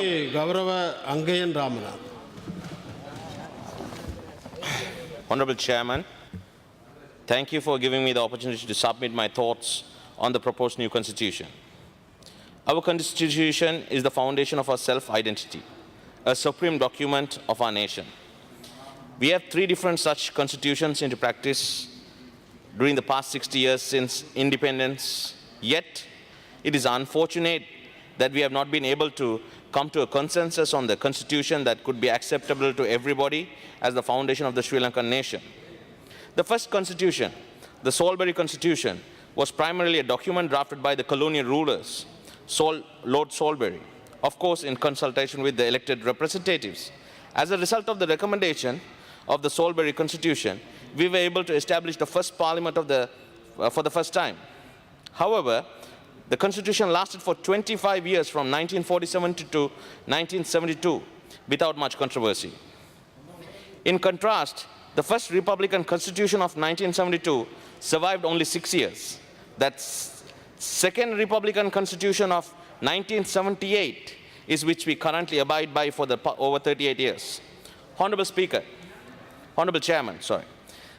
Gaurava Angajan Ramanathan. Honorable Chairman, thank you for giving me the opportunity to submit my thoughts on the proposed new constitution. Our constitution is the foundation of our self-identity, a supreme document of our nation. We have 3 different such constitutions into practice during the past 60 years since independence, yet it is unfortunate that we have not been able to come to a consensus on the constitution that could be acceptable to everybody as the foundation of the Sri Lankan nation. The first constitution, the Salisbury Constitution, was primarily a document drafted by the colonial rulers, Lord Salisbury, of course in consultation with the elected representatives. As a result of the recommendation of the Salisbury Constitution, we were able to establish the first parliament for the first time. However, the constitution lasted for 25 years from 1947 to 1972 without much controversy. In contrast, the first Republican Constitution of 1972 survived only 6 years. That second Republican Constitution of 1978 is which we currently abide by for over 38 years. Honorable Chairman,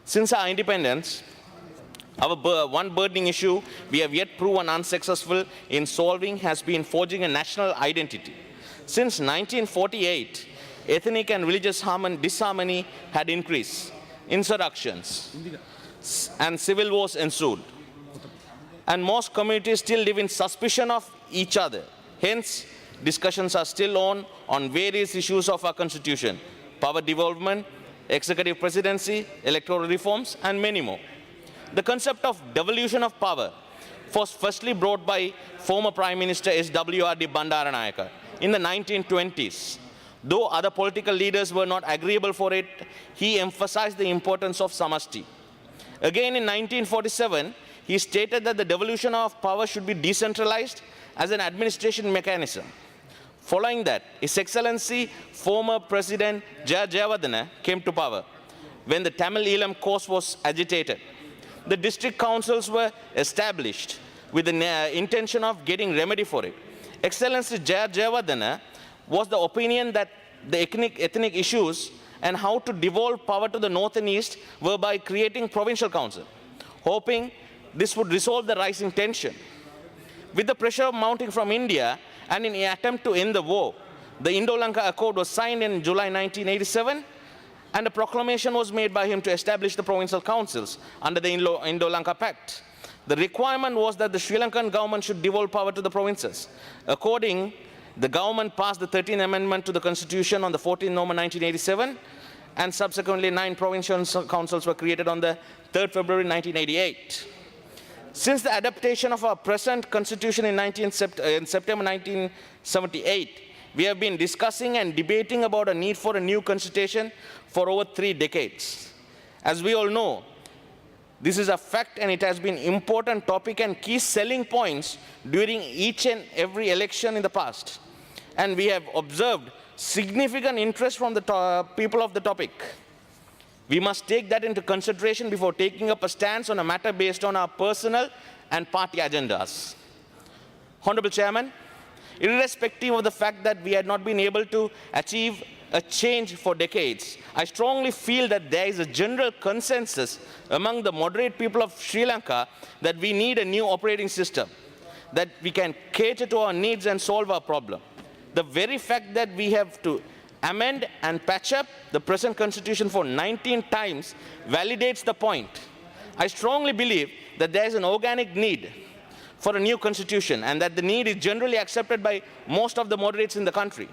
since our independence, our one burdening issue we have yet proven unsuccessful in solving has been forging a national identity. Since 1948, ethnic and religious disharmony had increased, insurrections and civil wars ensued, and most communities still live in suspicion of each other. Hence, discussions are still on various issues of our constitution: power devolvement, executive presidency, electoral reforms, and many more. The concept of devolution of power was firstly brought by former Prime Minister S.W.R.D. Bandaranayake in the 1920s. Though other political leaders were not agreeable for it, he emphasized the importance of samashti. Again in 1947, he stated that the devolution of power should be decentralized as an administration mechanism. Following that, His Excellency former President Jayawardena came to power when the Tamil Eelam cause was agitated. The district councils were established with the intention of getting remedy for it. Excellency Jayawardena was the opinion that the ethnic issues and how to devolve power to the north and east were by creating provincial council, hoping this would resolve the rising tension. With the pressure mounting from India and in an attempt to end the war, the Indo-Lanka Accord was signed in July 1987, and a proclamation was made by him to establish the provincial councils under the Indo-Lanka Pact. The requirement was that the Sri Lankan government should devolve power to the provinces. Accordingly, the government passed the 13th Amendment to the Constitution on the 14th November 1987, and subsequently 9 provincial councils were created on the 3rd February 1988. Since the adaptation of our present Constitution in September 1978, we have been discussing and debating about a need for a new constitution for over 3 decades. As we all know, this is a fact, and it has been an important topic and key selling points during each and every election in the past. And we have observed significant interest from the people of the topic. We must take that into consideration before taking up a stance on a matter based on our personal and party agendas. Honorable Chairman, irrespective of the fact that we had not been able to achieve a change for decades, I strongly feel that there is a general consensus among the moderate people of Sri Lanka that we need a new operating system, that we can cater to our needs and solve our problem. The very fact that we have to amend and patch up the present constitution for 19 times validates the point. I strongly believe that there is an organic need for a new constitution, and that the need is generally accepted by most of the moderates in the country.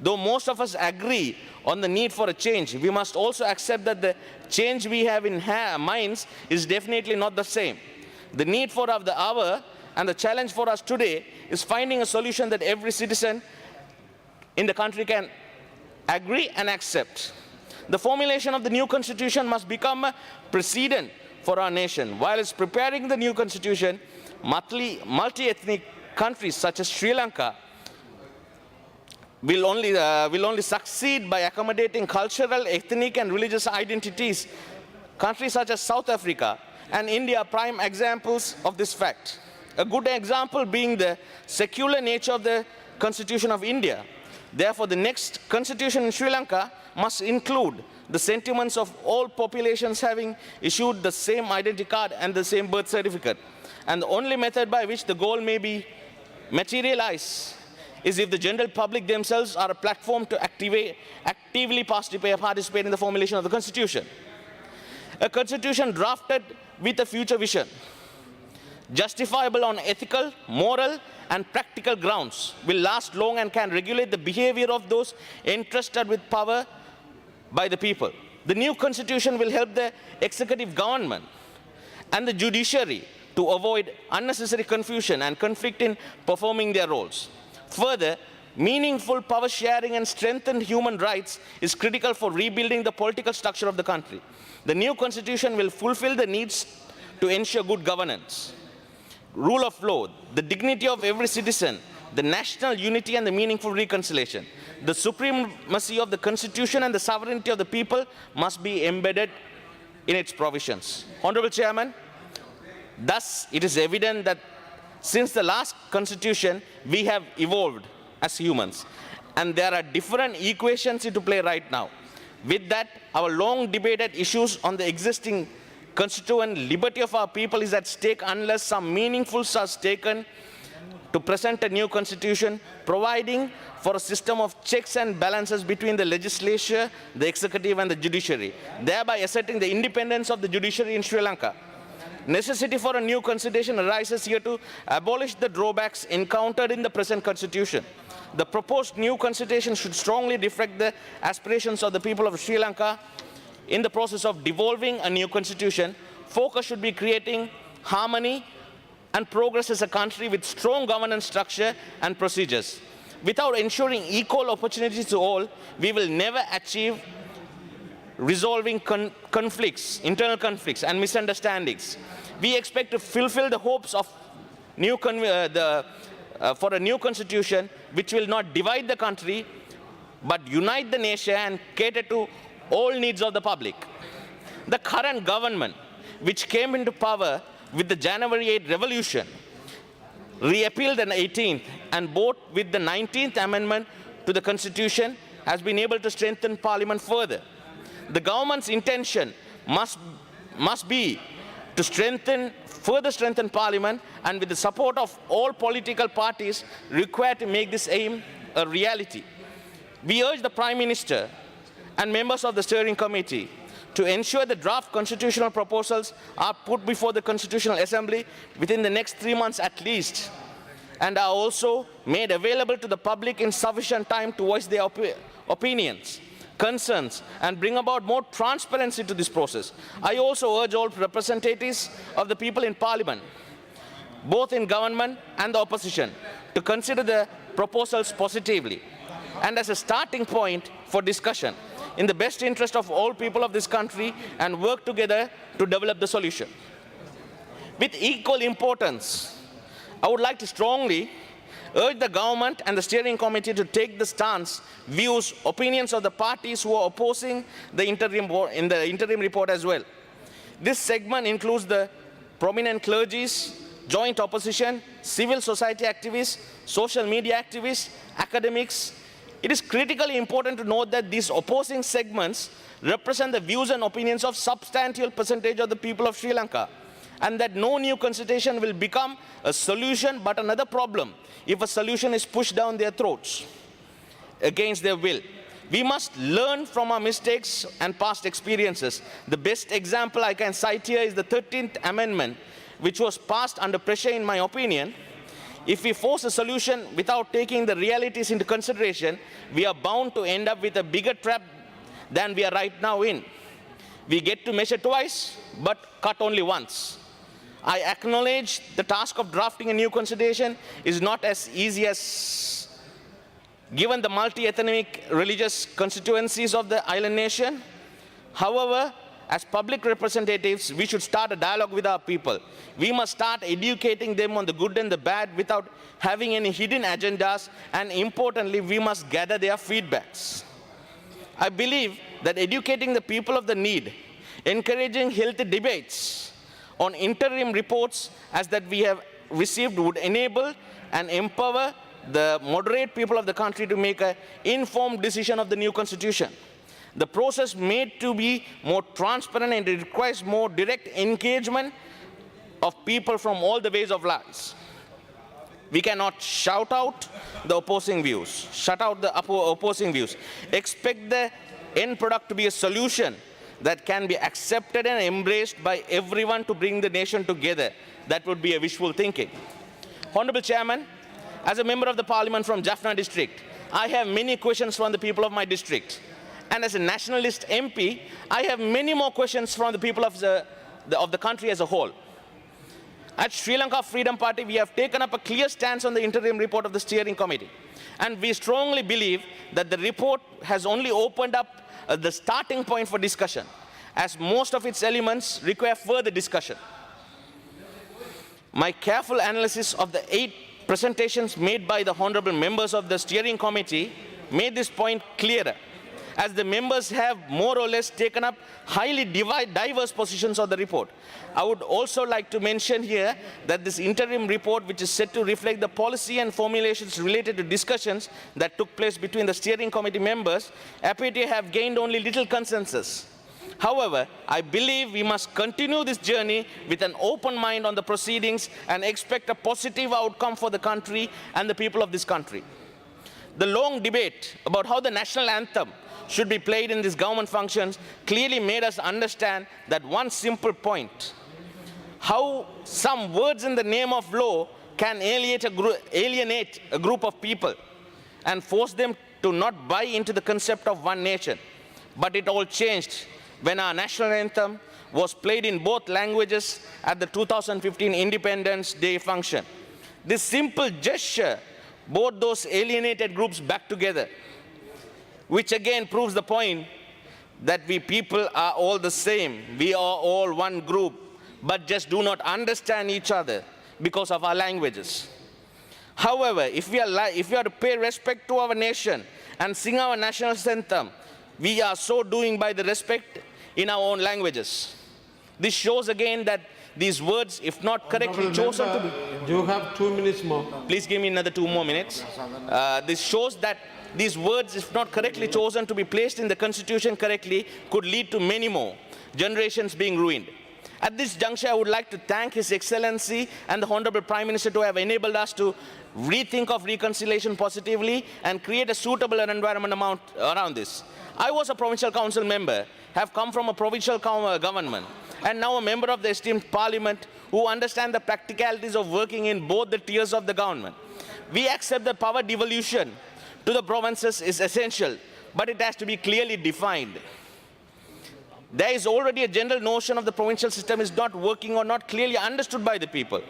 Though most of us agree on the need for a change, we must also accept that the change we have in minds is definitely not the same. The need for the hour and the challenge for us today is finding a solution that every citizen in the country can agree and accept. The formulation of the new constitution must become a precedent for our nation. While it's preparing the new constitution, multi-ethnic countries such as Sri Lanka will only succeed by accommodating cultural, ethnic, and religious identities. Countries such as South Africa and India are prime examples of this fact. A good example being the secular nature of the constitution of India. Therefore, the next constitution in Sri Lanka must include the sentiments of all populations having issued the same identity card and the same birth certificate. And the only method by which the goal may be materialized is if the general public themselves are a platform to actively participate in the formulation of the constitution. A constitution drafted with a future vision, justifiable on ethical, moral, and practical grounds, will last long and can regulate the behavior of those entrusted with power by the people. The new constitution will help the executive government and the judiciary to avoid unnecessary confusion and conflict in performing their roles. Further, meaningful power sharing and strengthened human rights is critical for rebuilding the political structure of the country. The new constitution will fulfill the needs to ensure good governance, rule of law, the dignity of every citizen, the national unity and the meaningful reconciliation. The supremacy of the constitution and the sovereignty of the people must be embedded in its provisions. Honorable Chairman, thus it is evident that since the last constitution, we have evolved as humans, and there are different equations into play right now. With that, our long debated issues on the existing constituent liberty of our people is at stake unless some meaningful steps taken to present a new constitution, providing for a system of checks and balances between the legislature, the executive, and the judiciary, thereby asserting the independence of the judiciary in Sri Lanka. Necessity for a new constitution arises here to abolish the drawbacks encountered in the present constitution. The proposed new constitution should strongly reflect the aspirations of the people of Sri Lanka. In the process of devolving a new constitution, focus should be creating harmony and progress as a country with strong governance structure and procedures. Without ensuring equal opportunities to all, we will never achieve resolving internal conflicts and misunderstandings. We expect to fulfill the hopes of for a new constitution which will not divide the country but unite the nation and cater to all needs of the public. The current government, which came into power with the January 8 revolution, repealed the 18th and both with the 19th amendment to the constitution, has been able to strengthen parliament further. The government's intention must be to further strengthen parliament, and with the support of all political parties required to make this aim a reality. We urge the Prime Minister and members of the steering committee to ensure the draft constitutional proposals are put before the Constitutional Assembly within the next 3 months at least, and are also made available to the public in sufficient time to voice their opinions, concerns, and bring about more transparency to this process. I also urge all representatives of the people in Parliament, both in government and the opposition, to consider the proposals positively and as a starting point for discussion in the best interest of all people of this country, and work together to develop the solution. With equal importance, I would like to strongly urge the government and the steering committee to take the stance, views, opinions of the parties who are opposing the interim report as well. This segment includes the prominent clergies, joint opposition, civil society activists, social media activists, academics. It is critically important to note that these opposing segments represent the views and opinions of substantial percentage of the people of Sri Lanka, and that no new constitution will become a solution but another problem if a solution is pushed down their throats against their will. We must learn from our mistakes and past experiences. The best example I can cite here is the 13th Amendment, which was passed under pressure, in my opinion. If we force a solution without taking the realities into consideration, we are bound to end up with a bigger trap than we are right now in. We get to measure twice, but cut only once. I acknowledge the task of drafting a new constitution is not as easy as, given the multi-ethnic religious constituencies of the island nation. However, as public representatives, we should start a dialogue with our people. We must start educating them on the good and the bad without having any hidden agendas, and importantly, we must gather their feedbacks. I believe that educating the people of the need, encouraging healthy debates on interim reports as that we have received would enable and empower the moderate people of the country to make an informed decision of the new constitution. The process made to be more transparent and it requires more direct engagement of people from all the ways of lives. We cannot shout out the opposing views, shut out the opposing views. Expect the end product to be a solution that can be accepted and embraced by everyone to bring the nation together. That would be a wishful thinking. Honorable Chairman, as a member of the Parliament from Jaffna district, I have many questions from the people of my district. And as a nationalist MP, I have many more questions from the people of the country as a whole. At Sri Lanka Freedom Party, we have taken up a clear stance on the interim report of the steering committee. And we strongly believe that the report has only opened up the starting point for discussion, as most of its elements require further discussion. My careful analysis of the 8 presentations made by the honorable members of the steering committee made this point clearer, as the members have more or less taken up highly diverse positions on the report. I would also like to mention here that this interim report, which is set to reflect the policy and formulations related to discussions that took place between the steering committee members, appear to have gained only little consensus. However, I believe we must continue this journey with an open mind on the proceedings and expect a positive outcome for the country and the people of this country. The long debate about how the national anthem should be played in these government functions clearly made us understand that one simple point: how some words in the name of law can alienate a group of people and force them to not buy into the concept of one nation. But it all changed when our national anthem was played in both languages at the 2015 Independence Day function. This simple gesture brought those alienated groups back together, which again proves the point that we people are all the same. We are all one group, but just do not understand each other because of our languages. However, if we are to pay respect to our nation and sing our national anthem, we are so doing by the respect in our own languages. This shows again that these words, if not correctly chosen to be... You have 2 minutes more. Please give me another 2 more minutes. This shows that these words, if not correctly chosen to be placed in the Constitution correctly, could lead to many more generations being ruined. At this juncture, I would like to thank His Excellency and the Honorable Prime Minister to have enabled us to rethink of reconciliation positively and create a suitable environment around this. I was a provincial council member, have come from a provincial government, and now a member of the esteemed Parliament who understand the practicalities of working in both the tiers of the government. We accept that power devolution to the provinces is essential, but it has to be clearly defined. There is already a general notion of the provincial system is not working or not clearly understood by the people.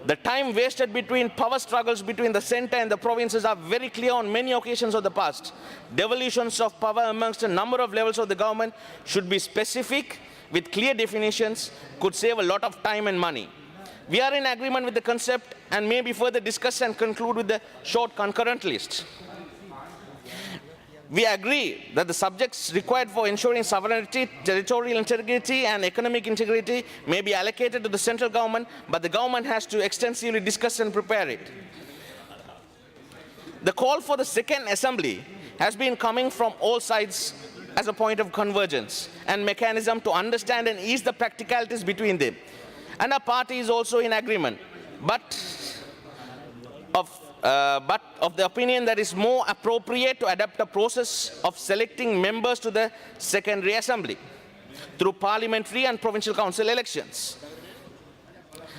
The time wasted between power struggles between the center and the provinces are very clear on many occasions of the past. Devolutions of power amongst a number of levels of the government should be specific with clear definitions, could save a lot of time and money. We are in agreement with the concept and may be further discussed and conclude with the short concurrent list. We agree that the subjects required for ensuring sovereignty, territorial integrity, and economic integrity may be allocated to the central government, but the government has to extensively discuss and prepare it. The call for the second assembly has been coming from all sides as a point of convergence and mechanism to understand and ease the practicalities between them. And our party is also in agreement, but of the opinion that it's more appropriate to adapt a process of selecting members to the secondary assembly through parliamentary and provincial council elections.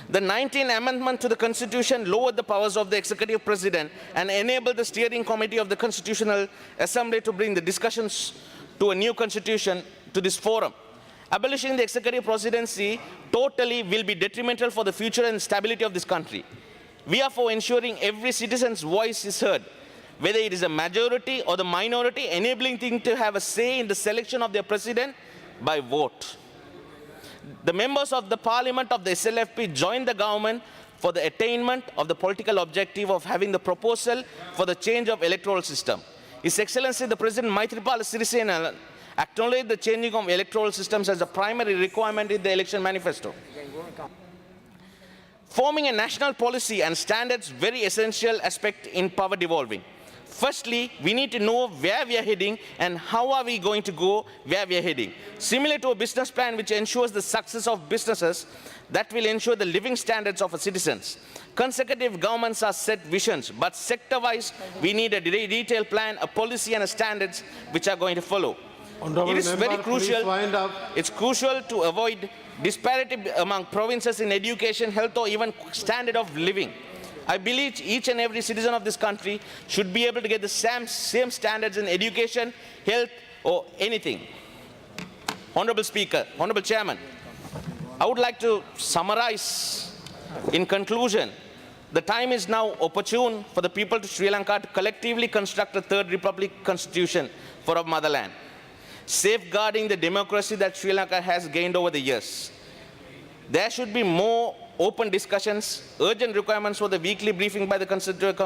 The 19th Amendment to the Constitution lowered the powers of the Executive President and enabled the Steering Committee of the Constitutional Assembly to bring the discussions to a new constitution to this forum. Abolishing the Executive Presidency totally will be detrimental for the future and stability of this country. We are for ensuring every citizen's voice is heard, whether it is a majority or the minority, enabling them to have a say in the selection of their president by vote. The members of the Parliament of the SLFP joined the government for the attainment of the political objective of having the proposal for the change of electoral system. His Excellency the President Maithripala Sirisena acknowledged the changing of electoral systems as a primary requirement in the election manifesto. Forming a national policy and standards very essential aspect in power devolving. Firstly, we need to know where we are heading and how are we going to go where we are heading. Similar to a business plan which ensures the success of businesses, that will ensure the living standards of our citizens. Consecutive governments are set visions, but sector-wise, we need a detailed plan, a policy and a standards which are going to follow. It is very crucial. It's crucial to avoid disparity among provinces in education, health, or even standard of living. I believe each and every citizen of this country should be able to get the same standards in education, health, or anything. Honorable Speaker, Honorable Chairman, I would like to summarize in conclusion. The time is now opportune for the people of Sri Lanka to collectively construct a third republic constitution for our motherland, safeguarding the democracy that Sri Lanka has gained over the years. There should be more open discussions, urgent requirements for the weekly briefing by the Constituent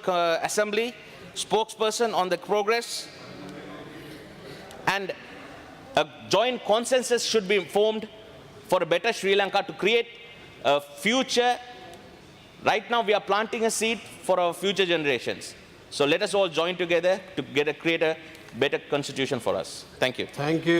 Assembly, spokesperson on the progress, and a joint consensus should be formed for a better Sri Lanka to create a future. Right now we are planting a seed for our future generations. So let us all join together to create a better constitution for us. Thank you. Thank you.